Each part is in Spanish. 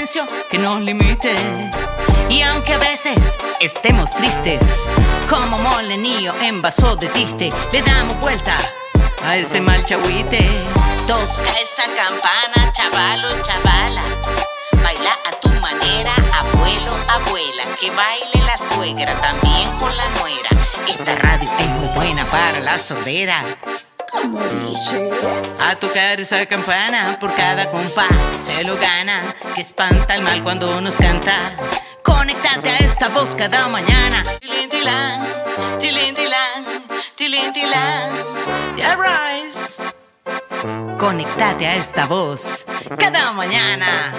silencio que nos limite. Y aunque a veces estemos tristes, como molenillo en vaso de tiste, le damos vuelta a ese mal chagüite. Toca esta campana, chavalo, chavala. Baila a tu manera, abuelo, abuela. Que baile la suegra también con la nuera. Esta radio es muy buena para la sordera. ¿Cómo dice? A tocar esa campana, por cada compás se lo gana, que espanta el mal cuando nos canta. Conéctate a esta voz cada mañana. Tilintilán, tilintilán, tilintilán. Yeah, rise. Conéctate a esta voz cada mañana.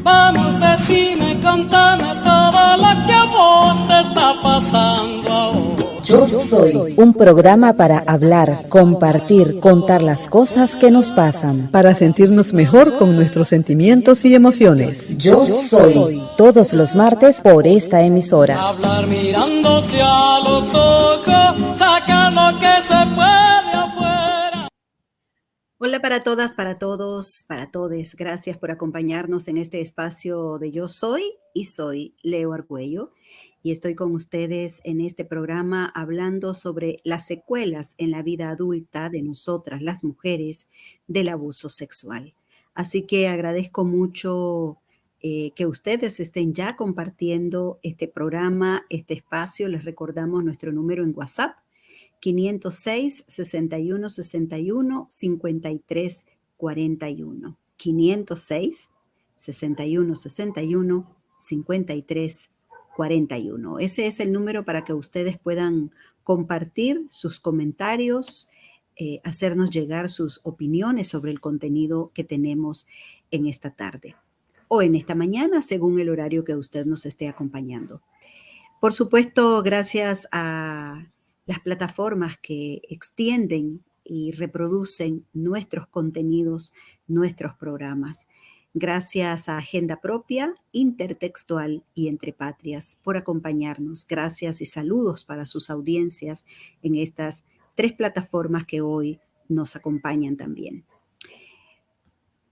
Vamos, decime, contame todo lo que a vos te está pasando ahora. Yo Soy, un programa para hablar, compartir, contar las cosas que nos pasan. Para sentirnos mejor con nuestros sentimientos y emociones. Yo Soy, todos los martes por esta emisora. Hablar mirándose a los ojos, sacar lo que se puede afuera. Hola para todas, para todos, para todes. Gracias por acompañarnos en este espacio de Yo Soy y soy Leo Argüello. Y estoy con ustedes en este programa hablando sobre las secuelas en la vida adulta de nosotras, las mujeres, del abuso sexual. Así que agradezco mucho que ustedes estén ya compartiendo este programa, este espacio. Les recordamos nuestro número en WhatsApp, 506-6161-5341. 506-6161-5341. Ese es el número para que ustedes puedan compartir sus comentarios, hacernos llegar sus opiniones sobre el contenido que tenemos en esta tarde o en esta mañana, según el horario que usted nos esté acompañando. Por supuesto, gracias a las plataformas que extienden y reproducen nuestros contenidos, nuestros programas. Gracias a Agenda Propia, Intertextual y Entre Patrias por acompañarnos. Gracias y saludos para sus audiencias en estas 3 plataformas que hoy nos acompañan también.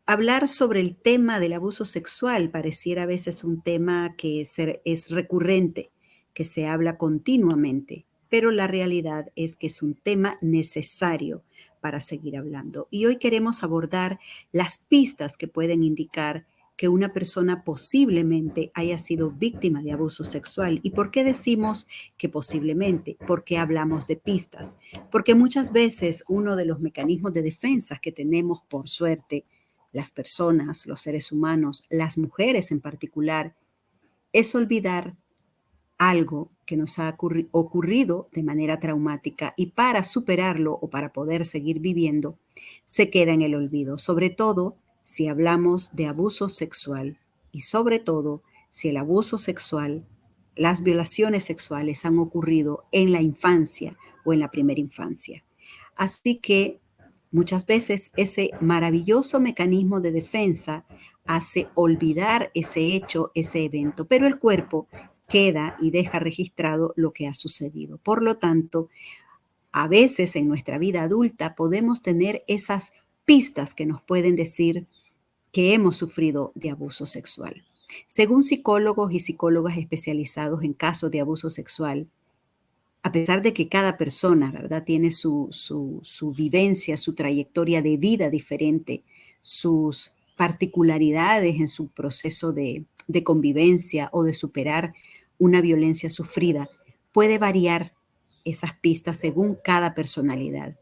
Hablar sobre el tema del abuso sexual pareciera a veces un tema que es recurrente, que se habla continuamente, pero la realidad es que es un tema necesario para seguir hablando. Y hoy queremos abordar las pistas que pueden indicar que una persona posiblemente haya sido víctima de abuso sexual. ¿Y por qué decimos que posiblemente? Porque hablamos de pistas. Porque muchas veces uno de los mecanismos de defensa que tenemos, por suerte, las personas, los seres humanos, las mujeres en particular, es olvidar algo que nos ha ocurrido de manera traumática y para superarlo o para poder seguir viviendo, se queda en el olvido, sobre todo si hablamos de abuso sexual y sobre todo si el abuso sexual, las violaciones sexuales han ocurrido en la infancia o en la primera infancia. Así que muchas veces ese maravilloso mecanismo de defensa hace olvidar ese hecho, ese evento, pero el cuerpo queda y deja registrado lo que ha sucedido. Por lo tanto, a veces en nuestra vida adulta podemos tener esas pistas que nos pueden decir que hemos sufrido de abuso sexual. Según psicólogos y psicólogas especializados en casos de abuso sexual, a pesar de que cada persona, ¿verdad?, tiene su vivencia, su trayectoria de vida diferente, sus particularidades en su proceso de convivencia o de superar una violencia sufrida, puede variar esas pistas según cada personalidad.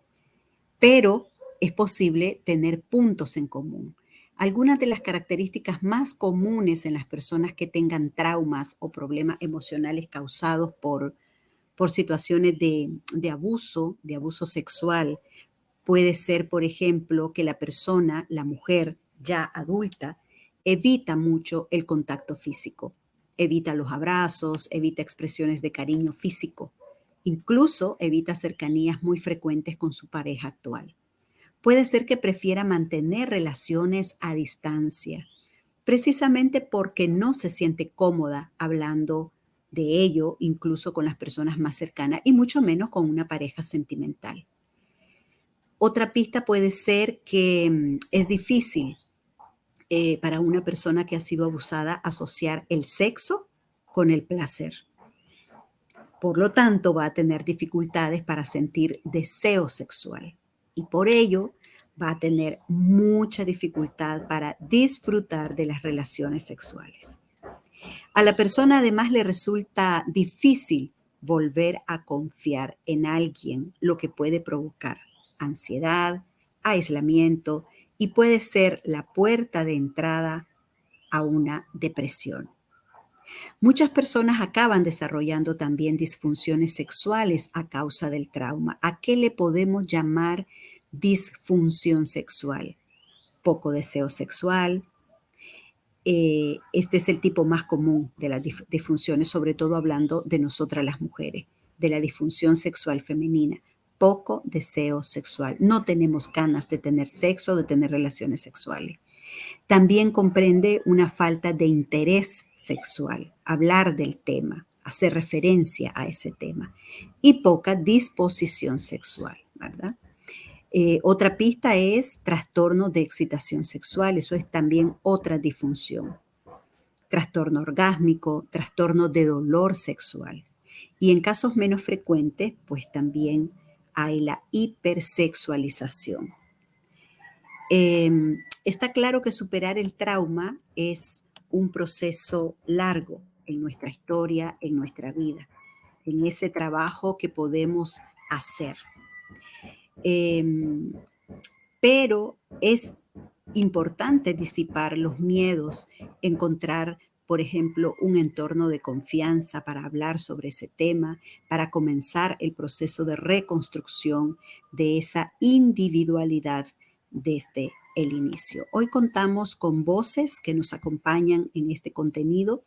Pero es posible tener puntos en común. Algunas de las características más comunes en las personas que tengan traumas o problemas emocionales causados por situaciones de abuso sexual, puede ser, por ejemplo, que la persona, la mujer ya adulta, evita mucho el contacto físico. Evita los abrazos, evita expresiones de cariño físico. Incluso evita cercanías muy frecuentes con su pareja actual. Puede ser que prefiera mantener relaciones a distancia, precisamente porque no se siente cómoda hablando de ello, incluso con las personas más cercanas y mucho menos con una pareja sentimental. Otra pista puede ser que es difícil para una persona que ha sido abusada asociar el sexo con el placer. Por lo tanto, va a tener dificultades para sentir deseo sexual y por ello va a tener mucha dificultad para disfrutar de las relaciones sexuales. A la persona además le resulta difícil volver a confiar en alguien, lo que puede provocar ansiedad, aislamiento y puede ser la puerta de entrada a una depresión. Muchas personas acaban desarrollando también disfunciones sexuales a causa del trauma. ¿A qué le podemos llamar disfunción sexual? Poco deseo sexual. Este es el tipo más común de las disfunciones, sobre todo hablando de nosotras las mujeres, de la disfunción sexual femenina. Poco deseo sexual. No tenemos ganas de tener sexo, de tener relaciones sexuales. También comprende una falta de interés sexual, hablar del tema, hacer referencia a ese tema y poca disposición sexual, ¿verdad? Otra pista es trastorno de excitación sexual, eso es también otra disfunción. Trastorno orgásmico, trastorno de dolor sexual. Y en casos menos frecuentes, pues también hay la hipersexualización. Está claro que superar el trauma es un proceso largo en nuestra historia, en nuestra vida, en ese trabajo que podemos hacer. Pero es importante disipar los miedos, encontrar, por ejemplo, un entorno de confianza para hablar sobre ese tema, para comenzar el proceso de reconstrucción de esa individualidad desde el inicio. Hoy contamos con voces que nos acompañan en este contenido,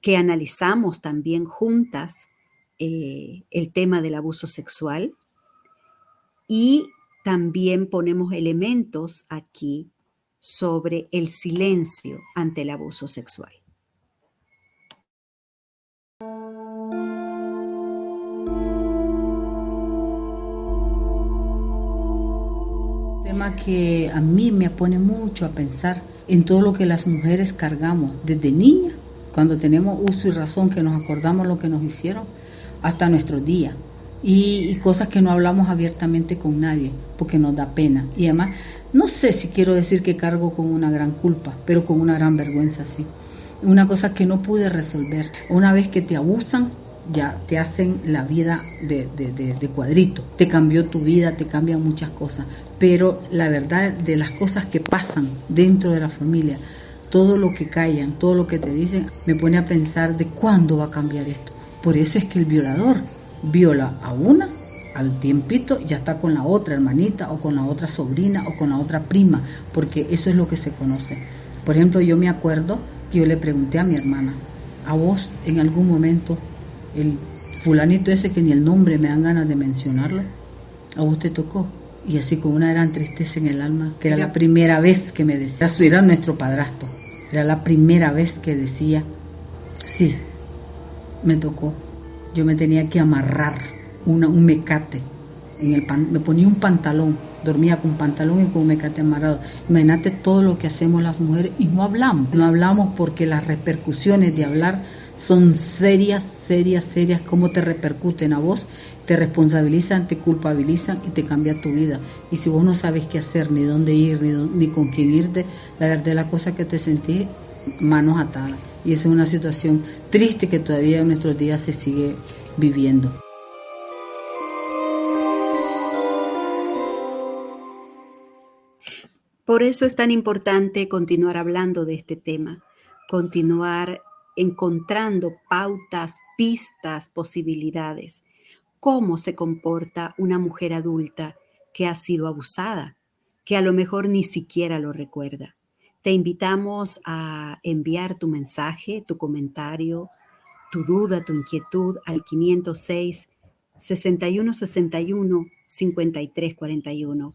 que analizamos también juntas el tema del abuso sexual y también ponemos elementos aquí sobre el silencio ante el abuso sexual. Tema que a mí me pone mucho a pensar en todo lo que las mujeres cargamos desde niñas, cuando tenemos uso y razón, que nos acordamos lo que nos hicieron, hasta nuestros días. Y cosas que no hablamos abiertamente con nadie porque nos da pena. Y además, no sé si quiero decir que cargo con una gran culpa, pero con una gran vergüenza, sí. Una cosa que no pude resolver. Una vez que te abusan, ya te hacen la vida de cuadrito. Te cambió tu vida, te cambian muchas cosas. Pero la verdad de las cosas que pasan dentro de la familia, todo lo que callan, todo lo que te dicen, me pone a pensar de cuándo va a cambiar esto. Por eso es que el violador viola a una, al tiempito ya está con la otra hermanita o con la otra sobrina o con la otra prima, porque eso es lo que se conoce. Por ejemplo, yo me acuerdo que yo le pregunté a mi hermana, ¿a vos en algún momento el fulanito ese que ni el nombre me dan ganas de mencionarlo, a vos te tocó? Y así con una gran tristeza en el alma, que era la primera vez que me decía, era nuestro padrastro, era la primera vez que decía, sí, me tocó. Yo me tenía que amarrar un mecate, me ponía un pantalón, dormía con pantalón y con un mecate amarrado. Imagínate todo lo que hacemos las mujeres y no hablamos porque las repercusiones de hablar son serias, cómo te repercuten a vos, te responsabilizan, te culpabilizan y te cambia tu vida. Y si vos no sabes qué hacer, ni dónde ir, ni con quién irte, la verdad es la cosa que te sentí manos atadas. Y esa es una situación triste que todavía en nuestros días se sigue viviendo. Por eso es tan importante continuar hablando de este tema, continuar encontrando pautas, pistas, posibilidades. ¿Cómo se comporta una mujer adulta que ha sido abusada, que a lo mejor ni siquiera lo recuerda? Te invitamos a enviar tu mensaje, tu comentario, tu duda, tu inquietud al 506-6161-5341.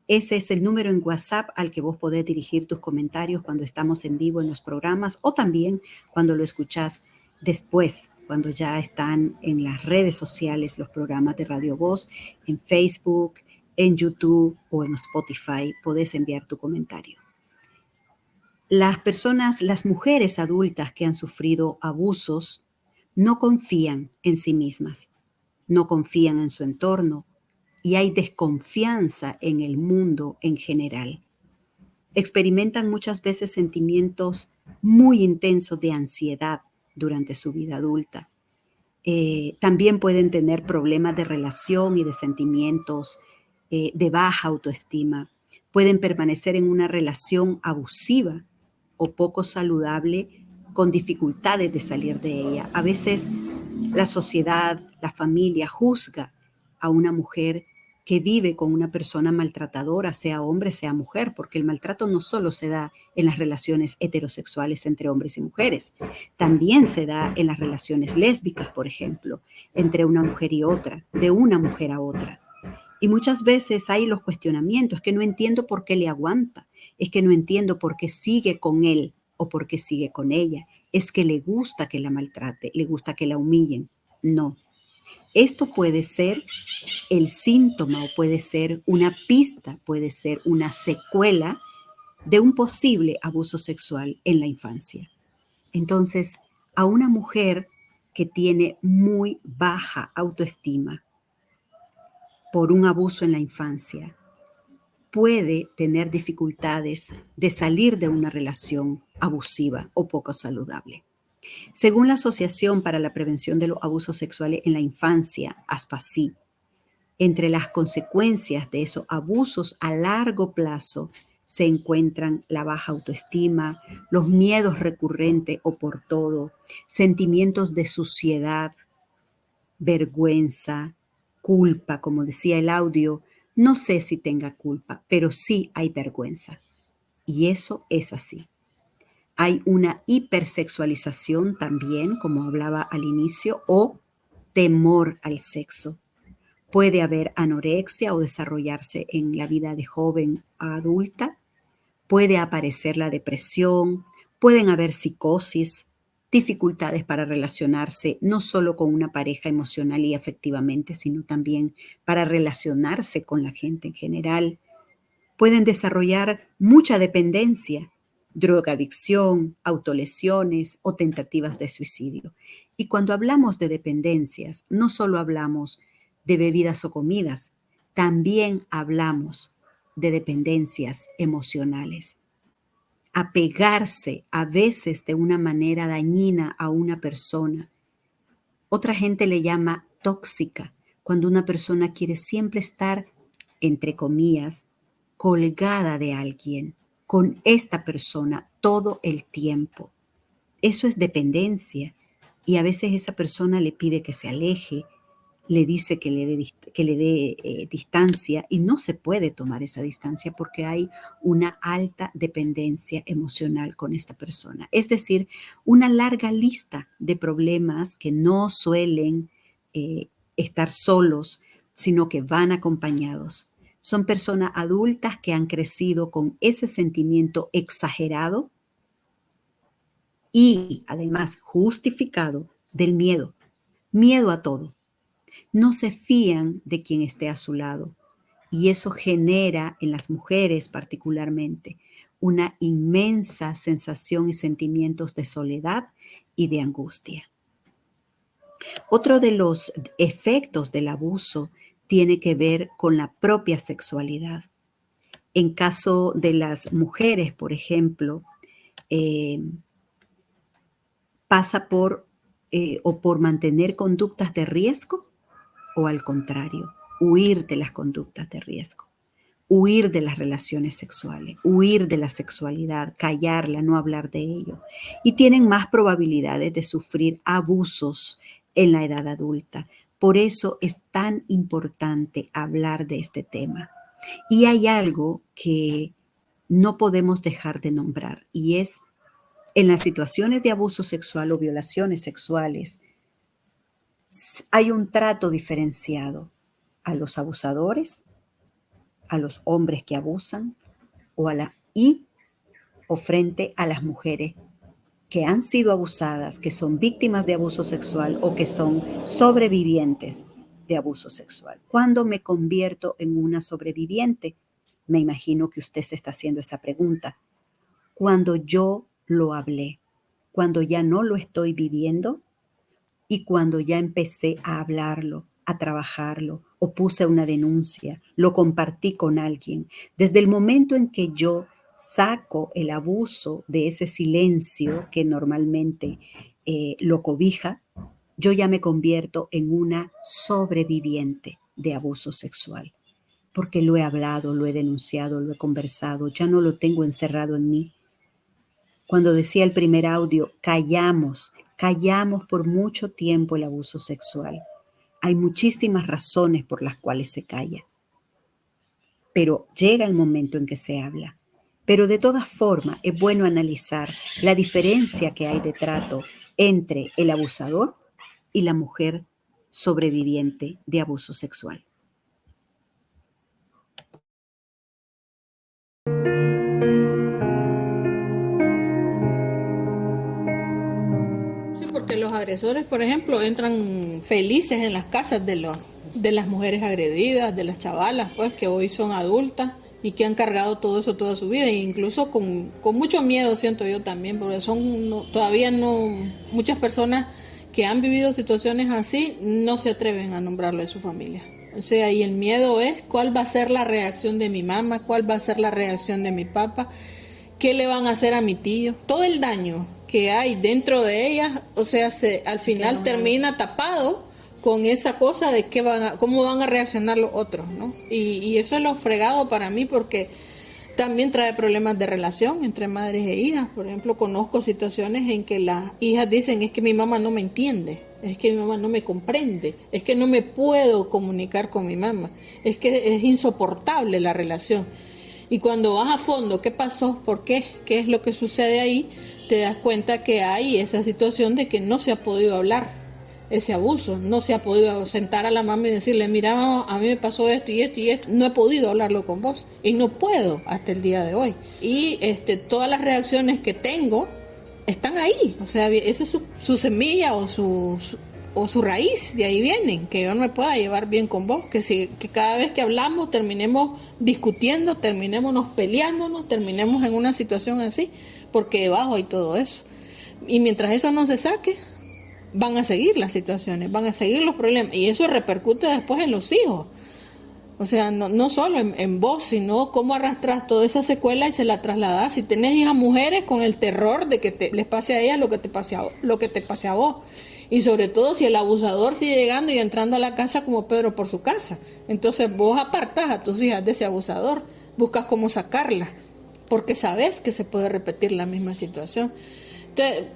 Ese es el número en WhatsApp al que vos podés dirigir tus comentarios cuando estamos en vivo en los programas o también cuando lo escuchás después, cuando ya están en las redes sociales los programas de Radio Voz, en Facebook, en YouTube o en Spotify podés enviar tu comentario. Las mujeres adultas que han sufrido abusos no confían en sí mismas, no confían en su entorno y hay desconfianza en el mundo en general. Experimentan muchas veces sentimientos muy intensos de ansiedad durante su vida adulta. También pueden tener problemas de relación y de sentimientos de baja autoestima. Pueden permanecer en una relación abusiva o poco saludable con dificultades de salir de ella. A veces la sociedad, la familia juzga a una mujer que vive con una persona maltratadora, sea hombre, sea mujer, porque el maltrato no solo se da en las relaciones heterosexuales entre hombres y mujeres, también se da en las relaciones lésbicas, por ejemplo, entre una mujer y otra, de una mujer a otra. Y muchas veces hay los cuestionamientos, es que no entiendo por qué le aguanta, es que no entiendo por qué sigue con él o por qué sigue con ella, es que le gusta que la maltrate, le gusta que la humillen. No. Esto puede ser el síntoma o puede ser una pista, puede ser una secuela de un posible abuso sexual en la infancia. Entonces, a una mujer que tiene muy baja autoestima por un abuso en la infancia, puede tener dificultades de salir de una relación abusiva o poco saludable. Según la Asociación para la Prevención de los Abusos Sexuales en la Infancia, ASPASI, entre las consecuencias de esos abusos a largo plazo se encuentran la baja autoestima, los miedos recurrentes o por todo, sentimientos de suciedad, vergüenza, culpa, como decía el audio. No sé si tenga culpa, pero sí hay vergüenza. Y eso es así. Hay una hipersexualización también, como hablaba al inicio, o temor al sexo. Puede haber anorexia o desarrollarse en la vida de joven a adulta. Puede aparecer la depresión. Pueden haber psicosis, dificultades para relacionarse no solo con una pareja emocional y afectivamente, sino también para relacionarse con la gente en general. Pueden desarrollar mucha dependencia, drogadicción, autolesiones o tentativas de suicidio. Y cuando hablamos de dependencias, no solo hablamos de bebidas o comidas, también hablamos de dependencias emocionales. Apegarse a veces de una manera dañina a una persona. Otra gente le llama tóxica, cuando una persona quiere siempre estar, entre comillas, colgada de alguien, con esta persona todo el tiempo. Eso es dependencia y a veces esa persona le pide que se aleje, le dice que le dé distancia y no se puede tomar esa distancia porque hay una alta dependencia emocional con esta persona. Es decir, una larga lista de problemas que no suelen estar solos, sino que van acompañados. Son personas adultas que han crecido con ese sentimiento exagerado y además justificado del miedo. Miedo a todo. No se fían de quien esté a su lado y eso genera en las mujeres particularmente una inmensa sensación y sentimientos de soledad y de angustia. Otro de los efectos del abuso tiene que ver con la propia sexualidad. En caso de las mujeres, por ejemplo, pasa por mantener conductas de riesgo o al contrario, huir de las conductas de riesgo, huir de las relaciones sexuales, huir de la sexualidad, callarla, no hablar de ello. Y tienen más probabilidades de sufrir abusos en la edad adulta. Por eso es tan importante hablar de este tema. Y hay algo que no podemos dejar de nombrar y es en las situaciones de abuso sexual o violaciones sexuales, hay un trato diferenciado a los abusadores, a los hombres que abusan o frente a las mujeres que han sido abusadas, que son víctimas de abuso sexual o que son sobrevivientes de abuso sexual? ¿Cuándo me convierto en una sobreviviente? Me imagino que usted se está haciendo esa pregunta. Cuando yo lo hablé, cuando ya no lo estoy viviendo y cuando ya empecé a hablarlo, a trabajarlo, o puse una denuncia, lo compartí con alguien. Desde el momento en que yo saco el abuso de ese silencio que normalmente lo cobija, yo ya me convierto en una sobreviviente de abuso sexual, porque lo he hablado, lo he denunciado, lo he conversado, ya no lo tengo encerrado en mí. Cuando decía el primer audio, callamos por mucho tiempo el abuso sexual. Hay muchísimas razones por las cuales se calla, pero llega el momento en que se habla. Pero de todas formas es bueno analizar la diferencia que hay de trato entre el abusador y la mujer sobreviviente de abuso sexual. Sí, porque los agresores, por ejemplo, entran felices en las casas de las mujeres agredidas, de las chavalas, pues, que hoy son adultas y que han cargado todo eso toda su vida, e incluso con mucho miedo, siento yo también, porque todavía no, muchas personas que han vivido situaciones así no se atreven a nombrarlo en su familia. O sea, y el miedo es cuál va a ser la reacción de mi mamá, cuál va a ser la reacción de mi papá, qué le van a hacer a mi tío. Todo el daño que hay dentro de ellas, o sea, al final termina tapado con esa cosa de cómo van a reaccionar los otros, ¿no? Y eso es lo fregado para mí, porque también trae problemas de relación entre madres e hijas. Por ejemplo, conozco situaciones en que las hijas dicen, es que mi mamá no me entiende, es que mi mamá no me comprende, es que no me puedo comunicar con mi mamá, es que es insoportable la relación. Y cuando vas a fondo, ¿qué pasó? ¿Por qué? ¿Qué es lo que sucede ahí? Te das cuenta que hay esa situación de que no se ha podido hablar ese abuso, no se ha podido sentar a la mamá y decirle, mira, mamá, a mí me pasó esto y esto y esto, no he podido hablarlo con vos y no puedo hasta el día de hoy. Y todas las reacciones que tengo están ahí, o sea, esa es su semilla o su raíz, de ahí vienen, que yo no me pueda llevar bien con vos, que cada vez que hablamos terminemos discutiendo, terminemos peleándonos, terminemos en una situación así, porque debajo hay todo eso. Y mientras eso no se saque, van a seguir las situaciones, van a seguir los problemas, y eso repercute después en los hijos. O sea, no solo en vos, sino cómo arrastras toda esa secuela y se la trasladás. Si tenés hijas mujeres, con el terror de que les pase a ellas lo que te pase a vos. Y sobre todo si el abusador sigue llegando y entrando a la casa como Pedro por su casa. Entonces vos apartás a tus hijas de ese abusador, buscas cómo sacarlas, porque sabes que se puede repetir la misma situación. Entonces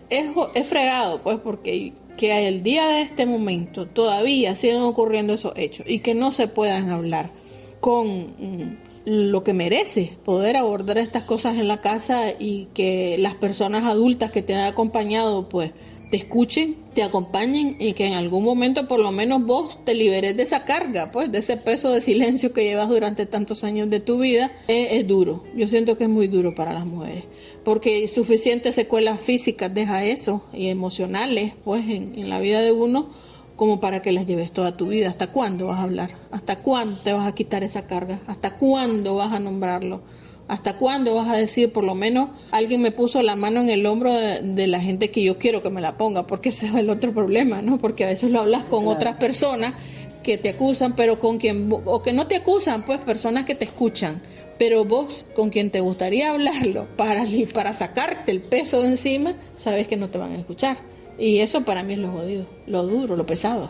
es fregado, pues, porque que el día de este momento todavía siguen ocurriendo esos hechos y que no se puedan hablar con lo que merece poder abordar estas cosas en la casa, y que las personas adultas que te han acompañado pues te escuchen, te acompañen, y que en algún momento por lo menos vos te liberes de esa carga, pues de ese peso de silencio que llevas durante tantos años de tu vida. Es duro, yo siento que es muy duro para las mujeres, porque suficientes secuelas físicas deja eso, y emocionales pues en la vida de uno, como para que las lleves toda tu vida. ¿Hasta cuándo vas a hablar? ¿Hasta cuándo te vas a quitar esa carga? ¿Hasta cuándo vas a nombrarlo? ¿Hasta cuándo vas a decir, por lo menos alguien me puso la mano en el hombro de la gente que yo quiero que me la ponga? Porque ese es el otro problema, ¿no? Porque a veces lo hablas con otras personas que te acusan, pero con quien, o que no te acusan, pues personas que te escuchan, pero vos con quien te gustaría hablarlo para sacarte el peso de encima, sabes que no te van a escuchar. Y eso para mí es lo jodido, lo duro, lo pesado.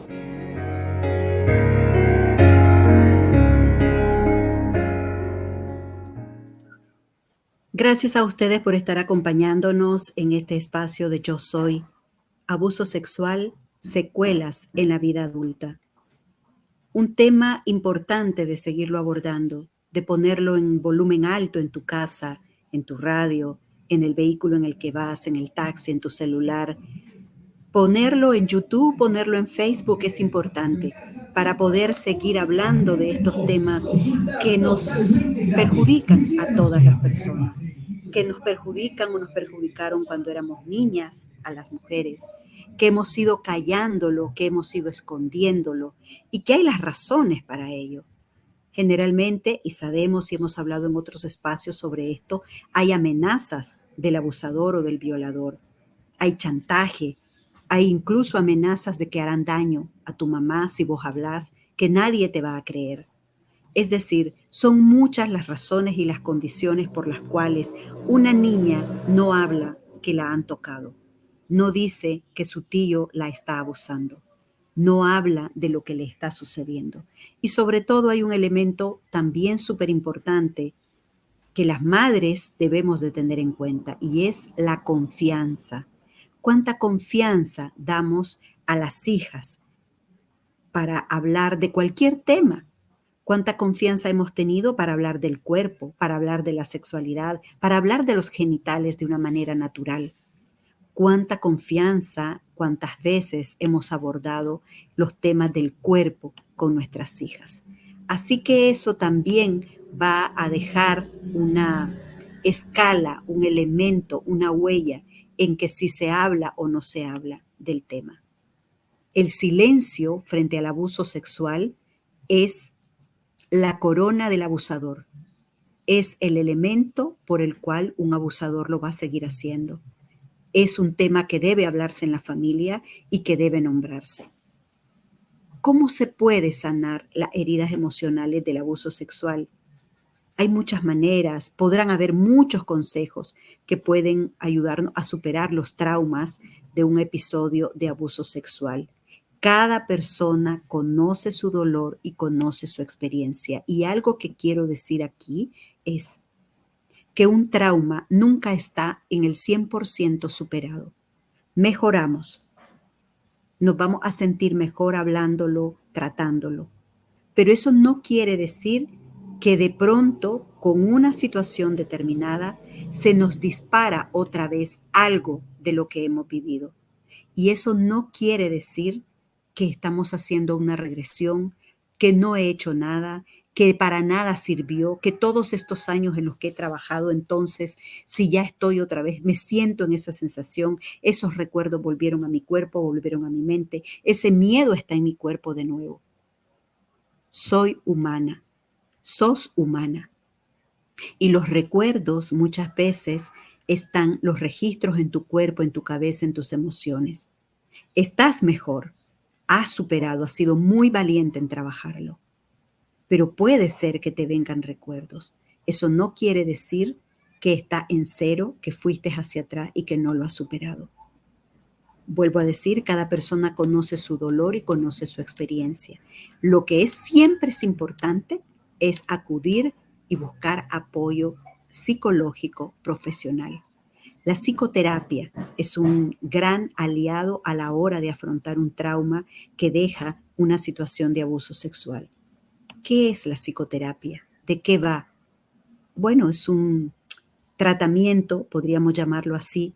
Gracias a ustedes por estar acompañándonos en este espacio de Yo Soy, abuso sexual, secuelas en la vida adulta. Un tema importante de seguirlo abordando, de ponerlo en volumen alto en tu casa, en tu radio, en el vehículo en el que vas, en el taxi, en tu celular. Ponerlo en YouTube, ponerlo en Facebook es importante para poder seguir hablando de estos temas que nos perjudican a todas las personas, que nos perjudican o nos perjudicaron cuando éramos niñas, a las mujeres, que hemos ido callándolo, que hemos ido escondiéndolo y que hay las razones para ello. Generalmente, y sabemos y hemos hablado en otros espacios sobre esto, hay amenazas del abusador o del violador, hay chantaje, hay incluso amenazas de que harán daño a tu mamá si vos hablas, que nadie te va a creer. Es decir, son muchas las razones y las condiciones por las cuales una niña no habla que la han tocado, no dice que su tío la está abusando, no habla de lo que le está sucediendo. Y sobre todo hay un elemento también súper importante que las madres debemos de tener en cuenta y es la confianza. ¿Cuánta confianza damos a las hijas para hablar de cualquier tema? ¿Cuánta confianza hemos tenido para hablar del cuerpo, para hablar de la sexualidad, para hablar de los genitales de una manera natural? ¿Cuánta confianza, cuántas veces hemos abordado los temas del cuerpo con nuestras hijas? Así que eso también va a dejar una escala, un elemento, una huella en que si se habla o no se habla del tema. El silencio frente al abuso sexual es la corona del abusador. Es el elemento por el cual un abusador lo va a seguir haciendo. Es un tema que debe hablarse en la familia y que debe nombrarse. ¿Cómo se puede sanar las heridas emocionales del abuso sexual? Hay muchas maneras, podrán haber muchos consejos que pueden ayudarnos a superar los traumas de un episodio de abuso sexual. Cada persona conoce su dolor y conoce su experiencia. Y algo que quiero decir aquí es que un trauma nunca está en el 100% superado. Mejoramos. Nos vamos a sentir mejor hablándolo, tratándolo. Pero eso no quiere decir que de pronto, con una situación determinada, se nos dispara otra vez algo de lo que hemos vivido. Y eso no quiere decir que estamos haciendo una regresión, que no he hecho nada, que para nada sirvió, que todos estos años en los que he trabajado, entonces, si ya estoy otra vez, me siento en esa sensación, esos recuerdos volvieron a mi cuerpo, volvieron a mi mente, ese miedo está en mi cuerpo de nuevo. Soy humana, sos humana. Y los recuerdos muchas veces están los registros en tu cuerpo, en tu cabeza, en tus emociones. Estás mejor, has superado, has sido muy valiente en trabajarlo. Pero puede ser que te vengan recuerdos. Eso no quiere decir que está en cero, que fuiste hacia atrás y que no lo has superado. Vuelvo a decir, cada persona conoce su dolor y conoce su experiencia. Lo que siempre es importante es acudir y buscar apoyo psicológico profesional. La psicoterapia es un gran aliado a la hora de afrontar un trauma que deja una situación de abuso sexual. ¿Qué es la psicoterapia? ¿De qué va? Bueno, es un tratamiento, podríamos llamarlo así,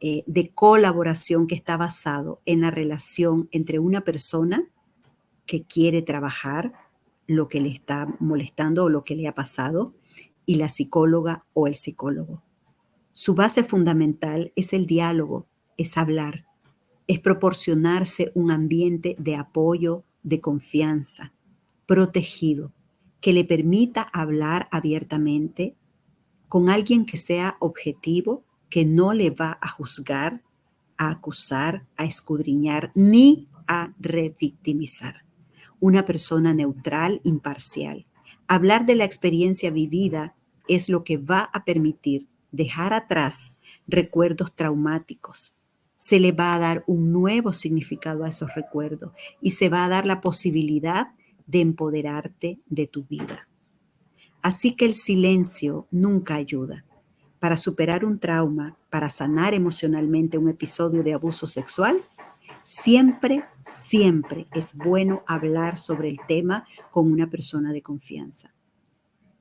de colaboración que está basado en la relación entre una persona que quiere trabajar lo que le está molestando o lo que le ha pasado y la psicóloga o el psicólogo. Su base fundamental es el diálogo, es hablar, es proporcionarse un ambiente de apoyo, de confianza, protegido, que le permita hablar abiertamente con alguien que sea objetivo, que no le va a juzgar, a acusar, a escudriñar, ni a revictimizar. Una persona neutral, imparcial. Hablar de la experiencia vivida es lo que va a permitir dejar atrás recuerdos traumáticos. Se le va a dar un nuevo significado a esos recuerdos y se va a dar la posibilidad de empoderarte de tu vida. Así que el silencio nunca ayuda. Para superar un trauma, para sanar emocionalmente un episodio de abuso sexual, siempre es bueno hablar sobre el tema con una persona de confianza.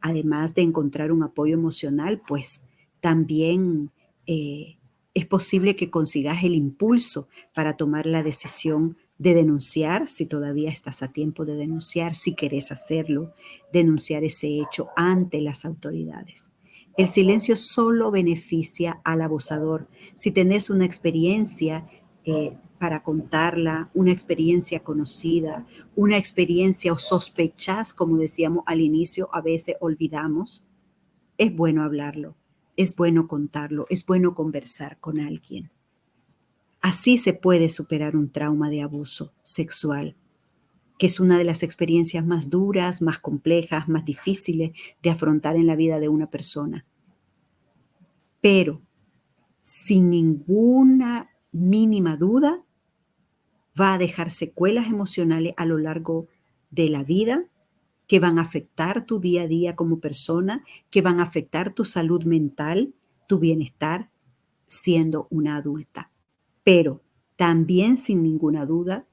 Además de encontrar un apoyo emocional, pues también es posible que consigas el impulso para tomar la decisión de denunciar, si todavía estás a tiempo de denunciar, si querés hacerlo, denunciar ese hecho ante las autoridades. El silencio solo beneficia al abusador. Si tenés una experiencia, para contarla, una experiencia conocida, una experiencia o sospechas, como decíamos al inicio, a veces olvidamos, es bueno hablarlo, es bueno contarlo, es bueno conversar con alguien. Así se puede superar un trauma de abuso sexual, que es una de las experiencias más duras, más complejas, más difíciles de afrontar en la vida de una persona. Pero sin ninguna mínima duda, va a dejar secuelas emocionales a lo largo de la vida que van a afectar tu día a día como persona, que van a afectar tu salud mental, tu bienestar siendo una adulta. Pero también, sin ninguna duda,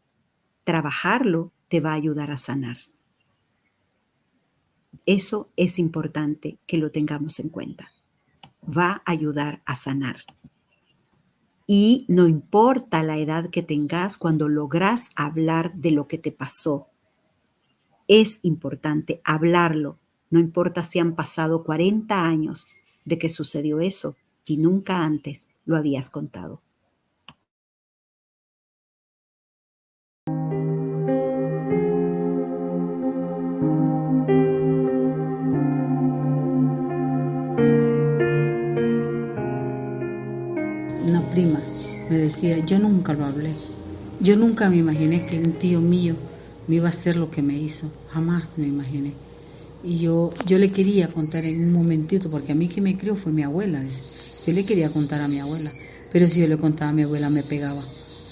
trabajarlo te va a ayudar a sanar. Eso es importante que lo tengamos en cuenta. Va a ayudar a sanar. Y no importa la edad que tengas, cuando logras hablar de lo que te pasó, es importante hablarlo. No importa si han pasado 40 años de que sucedió eso y nunca antes lo habías contado. Una prima me decía, yo nunca lo hablé. Yo nunca me imaginé que un tío mío me iba a hacer lo que me hizo. Jamás me imaginé. Y yo le quería contar en un momentito, porque a mí que me crió fue mi abuela. Yo le quería contar a mi abuela. Pero si yo le contaba a mi abuela me pegaba,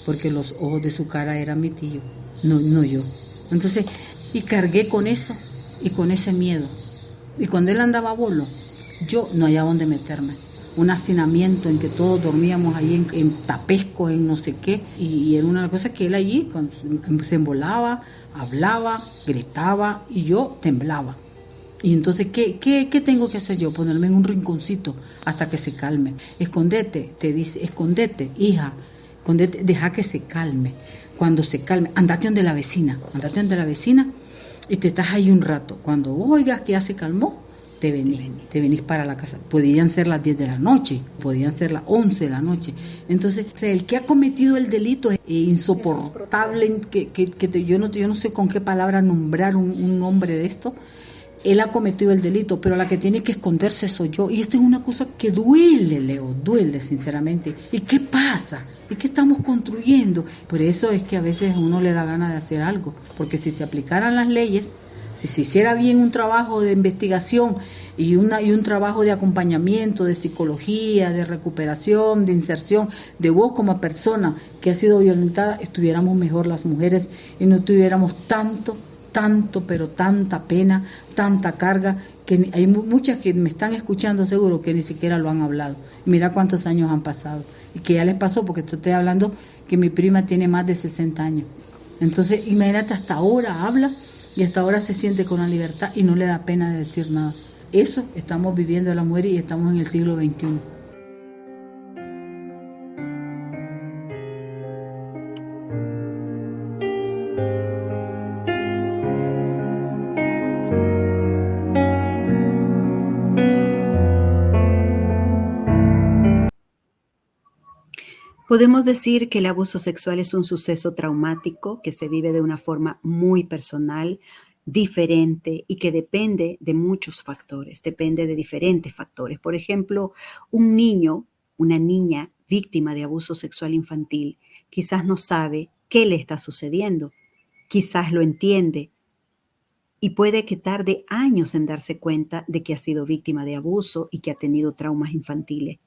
porque los ojos de su cara eran mi tío, no yo. Entonces, y cargué con eso y con ese miedo. Y cuando él andaba bolo, yo no había dónde meterme. Un hacinamiento en que todos dormíamos ahí en tapescos, en no sé qué, y era una cosa que él allí se embolaba, hablaba, gritaba y yo temblaba. Y entonces, ¿qué tengo que hacer yo? Ponerme en un rinconcito hasta que se calme. Escondete, te dice, escondete, hija, escondete, deja que se calme. Cuando se calme, andate donde la vecina y te estás ahí un rato. Cuando oigas que ya se calmó, te venís para la casa. Podían ser las 10 de la noche, podían ser las 11 de la noche. Entonces, el que ha cometido el delito es insoportable, yo no sé con qué palabra nombrar un nombre de esto. Él ha cometido el delito, pero la que tiene que esconderse soy yo. Y esta es una cosa que duele, Leo, duele sinceramente. ¿Y qué pasa? ¿Y qué estamos construyendo? Por eso es que a veces a uno le da ganas de hacer algo, porque si se aplicaran las leyes, si se hiciera bien un trabajo de investigación y un trabajo de acompañamiento, de psicología, de recuperación, de inserción, de vos como persona que ha sido violentada, estuviéramos mejor las mujeres y no tuviéramos tanto, pero tanta pena, tanta carga, que hay muchas que me están escuchando seguro que ni siquiera lo han hablado. Mira cuántos años han pasado y que ya les pasó, porque estoy hablando que mi prima tiene más de 60 años. Entonces, imagínate, hasta ahora habla y hasta ahora se siente con la libertad y no le da pena de decir nada. Eso estamos viviendo las mujeres y estamos en el siglo XXI. Podemos decir que el abuso sexual es un suceso traumático que se vive de una forma muy personal, diferente y que depende de muchos factores, depende de diferentes factores. Por ejemplo, un niño, una niña víctima de abuso sexual infantil quizás no sabe qué le está sucediendo, quizás lo entiende y puede que tarde años en darse cuenta de que ha sido víctima de abuso y que ha tenido traumas infantiles.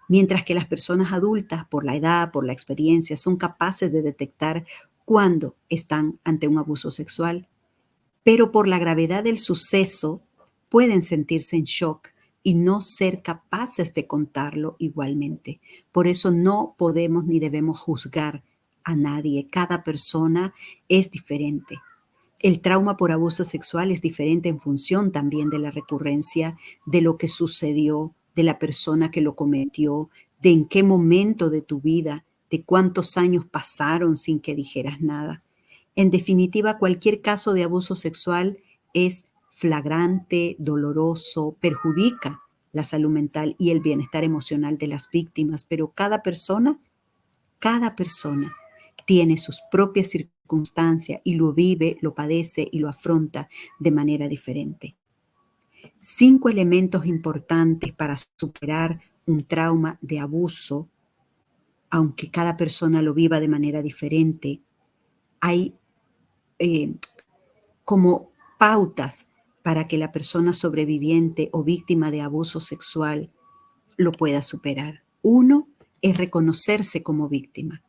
Mientras que las personas adultas, por la edad, por la experiencia, son capaces de detectar cuándo están ante un abuso sexual, pero por la gravedad del suceso pueden sentirse en shock y no ser capaces de contarlo igualmente. Por eso no podemos ni debemos juzgar a nadie. Cada persona es diferente. El trauma por abuso sexual es diferente en función también de la recurrencia, de lo que sucedió, de la persona que lo cometió, de en qué momento de tu vida, de cuántos años pasaron sin que dijeras nada. En definitiva, cualquier caso de abuso sexual es flagrante, doloroso, perjudica la salud mental y el bienestar emocional de las víctimas, pero cada persona cada persona tiene sus propias circunstancias y lo vive, lo padece y lo afronta de manera diferente. 5 elementos importantes para superar un trauma de abuso, aunque cada persona lo viva de manera diferente. Hay como pautas para que la persona sobreviviente o víctima de abuso sexual lo pueda superar. 1 es reconocerse como víctima.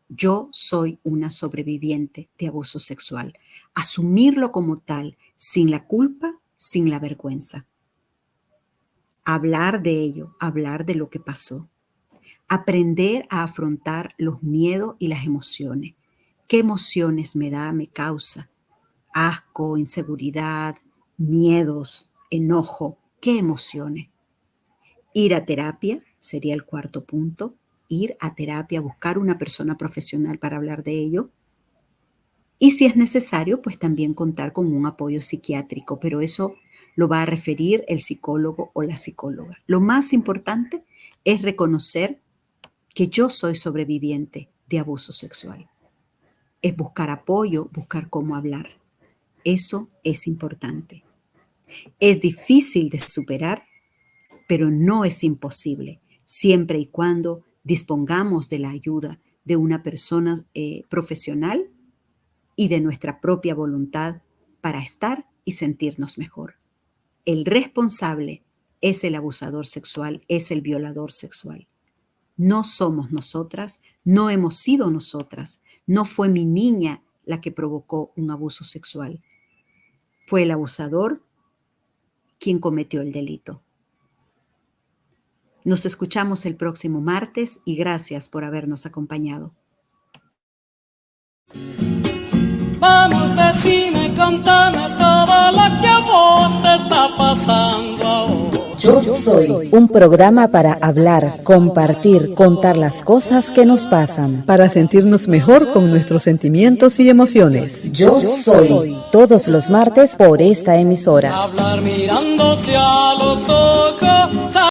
Yo soy una sobreviviente de abuso sexual. Asumirlo como tal, sin la culpa, sin la vergüenza. Hablar de ello, hablar de lo que pasó. Aprender a afrontar los miedos y las emociones. ¿Qué emociones me causa? Asco, inseguridad, miedos, enojo. ¿Qué emociones? Ir a terapia sería el 4 punto. Ir a terapia, buscar una persona profesional para hablar de ello. Y si es necesario, pues también contar con un apoyo psiquiátrico, pero eso lo va a referir el psicólogo o la psicóloga. Lo más importante es reconocer que yo soy sobreviviente de abuso sexual. Es buscar apoyo, buscar cómo hablar. Eso es importante. Es difícil de superar, pero no es imposible, siempre y cuando dispongamos de la ayuda de una persona profesional y de nuestra propia voluntad para estar y sentirnos mejor. El responsable es el abusador sexual, es el violador sexual. No somos nosotras, no hemos sido nosotras, no fue mi niña la que provocó un abuso sexual. Fue el abusador quien cometió el delito. Nos escuchamos el próximo martes y gracias por habernos acompañado. Vamos, decime, contame todo lo que a vos te está pasando ahora. Yo soy un programa para hablar, compartir, contar las cosas que nos pasan. Para sentirnos mejor con nuestros sentimientos y emociones. Yo soy todos los martes por esta emisora. Hablar mirándose a los ojos.